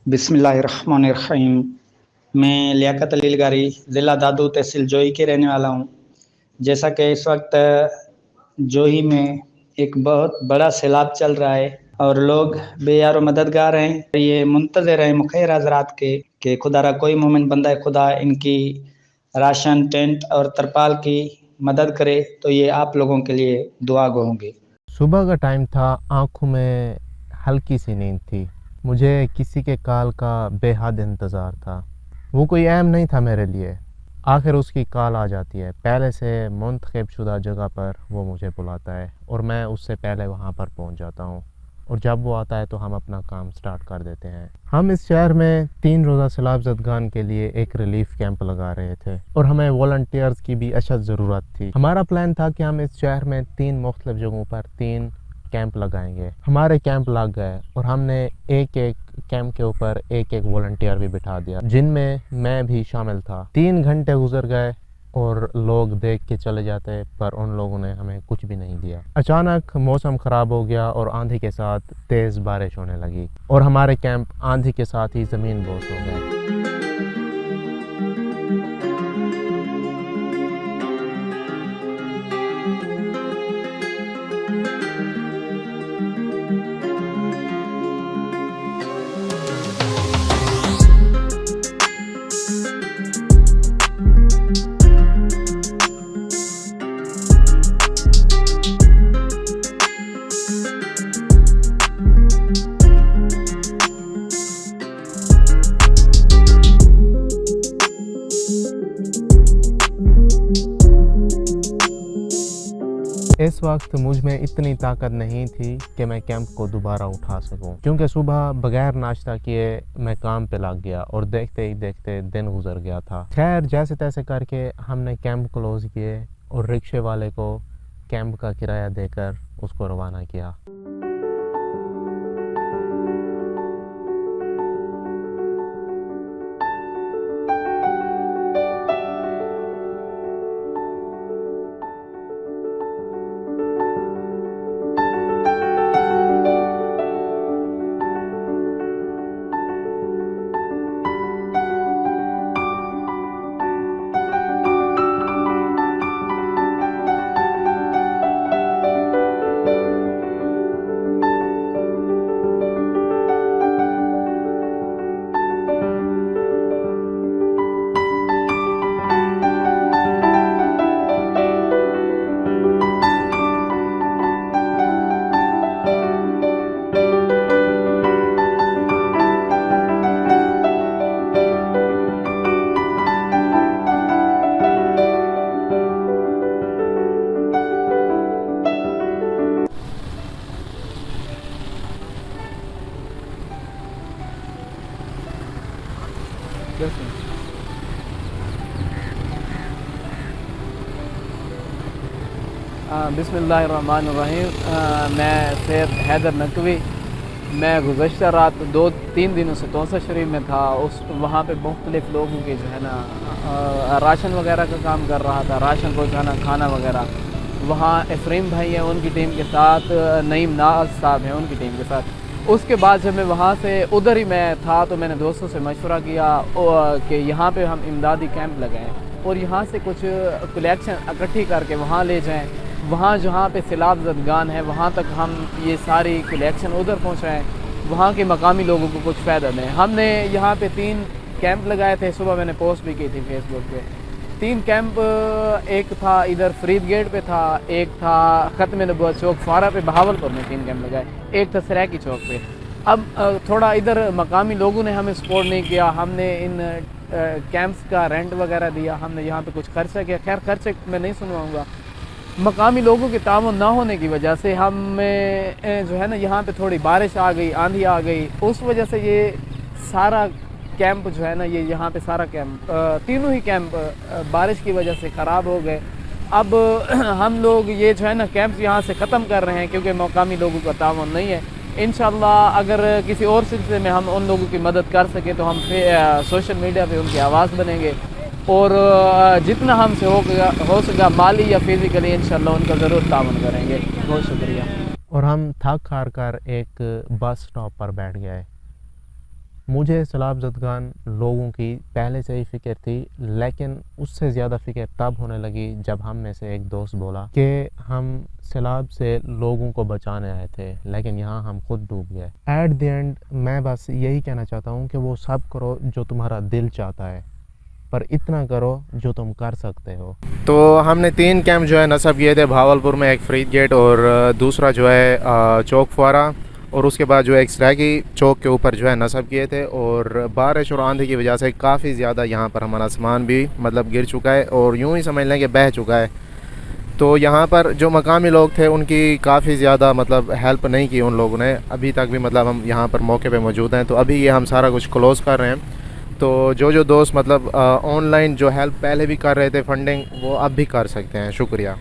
बिस्मिल्लाहिर्रहमानिर्रहीम। मैं लियाकत अली लगारी, ज़िला दादू, तहसील जोही के रहने वाला हूँ। जैसा कि इस वक्त जोही में एक बहुत बड़ा सैलाब चल रहा है और लोग बेयार मददगार हैं। ये मुंतज़िर हैं मुखैर हज़रात के कि खुदारा कोई मोमिन बंदा खुदा इनकी राशन, टेंट और तरपाल की मदद करे, तो ये आप लोगों के लिए दुआ गो होंगे। सुबह का टाइम था, आंखों में हल्की सी नींद थी। मुझे किसी के कॉल का बेहद इंतज़ार था। वो कोई अहम नहीं था मेरे लिए। आखिर उसकी कॉल आ जाती है। पहले से मुंतखब शुदा जगह पर वो मुझे बुलाता है और मैं उससे पहले वहाँ पर पहुँच जाता हूँ। और जब वो आता है तो हम अपना काम स्टार्ट कर देते हैं। हम इस शहर में 3 रोज़ा सैलाब ज़दगान के लिए एक रिलीफ कैंप लगा रहे थे और हमें वॉलंटियर्स की भी अशद ज़रूरत थी। हमारा प्लान था कि हम इस शहर में 3 मुख्तलिफ जगहों पर 3 कैंप लगाएंगे। हमारे कैंप लग गए और हमने एक एक कैंप के ऊपर एक एक वॉलंटियर भी बिठा दिया, जिनमें मैं भी शामिल था। 3 घंटे गुजर गए और लोग देख के चले जाते, पर उन लोगों ने हमें कुछ भी नहीं दिया। अचानक मौसम ख़राब हो गया और आंधी के साथ तेज़ बारिश होने लगी और हमारे कैंप आंधी के साथ ही ज़मीन बोस हो गए। इस वक्त मुझ में इतनी ताकत नहीं थी कि मैं कैंप को दोबारा उठा सकूं, क्योंकि सुबह बगैर नाश्ता किए मैं काम पे लग गया और देखते ही देखते दिन गुजर गया था। खैर, जैसे तैसे करके हमने कैंप क्लोज किए और रिक्शे वाले को कैंप का किराया देकर उसको रवाना किया। बिस्मिल्लाहिर्रहमानिर्रहीम। मैं सैयद हैदर नकवी। मैं गुज़श्ता रात 2-3 दिनों से तौसा शरीफ में था। वहाँ पे मुख्तलिफ़ लोगों के जो है ना राशन वगैरह का काम कर रहा था, राशन पहुँचाना, खाना वगैरह। वहाँ इफ्रीम भाई हैं, उनकी टीम के साथ, नईम नाज साहब हैं, उनकी टीम के साथ। उसके बाद जब मैं वहाँ से उधर ही मैं था तो मैंने दोस्तों से मशवरा किया कि यहाँ पे हम इमदादी कैंप लगाएं और यहाँ से कुछ कलेक्शन इकट्ठी करके वहाँ ले जाएं। वहाँ जहाँ पे सैलाब ज़दगान है वहाँ तक हम ये सारी कलेक्शन उधर पहुँचाएँ, वहाँ के मकामी लोगों को कुछ फ़ायदा दें। हमने यहाँ पे 3 कैंप लगाए थे। सुबह मैंने पोस्ट भी की थी फेसबुक पे। 3 कैंप, एक था इधर फरीद गेट पे था, एक था ख़त्म नबुव्वत चौक फारा पे, बहावलपुर में 3 कैंप लगाए, एक था सराकी चौक पे। अब थोड़ा इधर मकामी लोगों ने हमें सपोर्ट नहीं किया। हमने इन कैंप्स का रेंट वगैरह दिया, हमने यहाँ पे कुछ खर्चा किया। खैर, खर्चे मैं नहीं सुनवाऊँगा। मकामी लोगों के ताउन ना होने की वजह से हमें जो है ना यहाँ पे थोड़ी बारिश आ गई, आंधी आ गई, उस वजह से ये सारा कैंप जो है ना, ये यहाँ पे सारा कैंप, तीनों ही कैंप बारिश की वजह से ख़राब हो गए। अब हम लोग ये जो है ना कैंप यहाँ से ख़त्म कर रहे हैं क्योंकि मकामी लोगों का ताउन नहीं है। इंशाअल्लाह अगर किसी और सिलसिले में हम उन लोगों की मदद कर सकें तो हम सोशल मीडिया पे उनकी आवाज़ बनेंगे और जितना हमसे हो सका माली या फिज़िकली इंशाअल्लाह उनका ज़रूर तावन करेंगे। बहुत शुक्रिया। और हम थक हार कर एक बस स्टॉप पर बैठ गए। मुझे सैलाब ज़दगान लोगों की पहले से ही फ़िक्र थी, लेकिन उससे ज़्यादा फ़िक्र तब होने लगी जब हम में से एक दोस्त बोला कि हम सैलाब से लोगों को बचाने आए थे, लेकिन यहाँ हम खुद डूब गए। एट द एंड मैं बस यही कहना चाहता हूँ कि वो सब करो जो तुम्हारा दिल चाहता है, पर इतना करो जो तुम कर सकते हो। तो हमने 3 कैंप जो है नस्ब किए थे, भावलपुर में एक फरीद गेट और दूसरा जो है चौक फुआरा, और उसके बाद जो है एक सराकी चौक के ऊपर जो है नस्ब किए थे। और बारिश और आंधी की वजह से काफ़ी ज़्यादा यहाँ पर हमारा सामान भी मतलब गिर चुका है और यूँ ही समझ लें कि बह चुका है। तो यहाँ पर जो मकामी लोग थे उनकी काफ़ी ज़्यादा मतलब हेल्प नहीं की उन लोगों ने अभी तक भी। मतलब हम यहाँ पर मौके पे मौजूद हैं, तो अभी ये हम सारा कुछ क्लोज़ कर रहे हैं। तो जो दोस्त मतलब ऑनलाइन जो हेल्प पहले भी कर रहे थे फंडिंग, वो अब भी कर सकते हैं। शुक्रिया।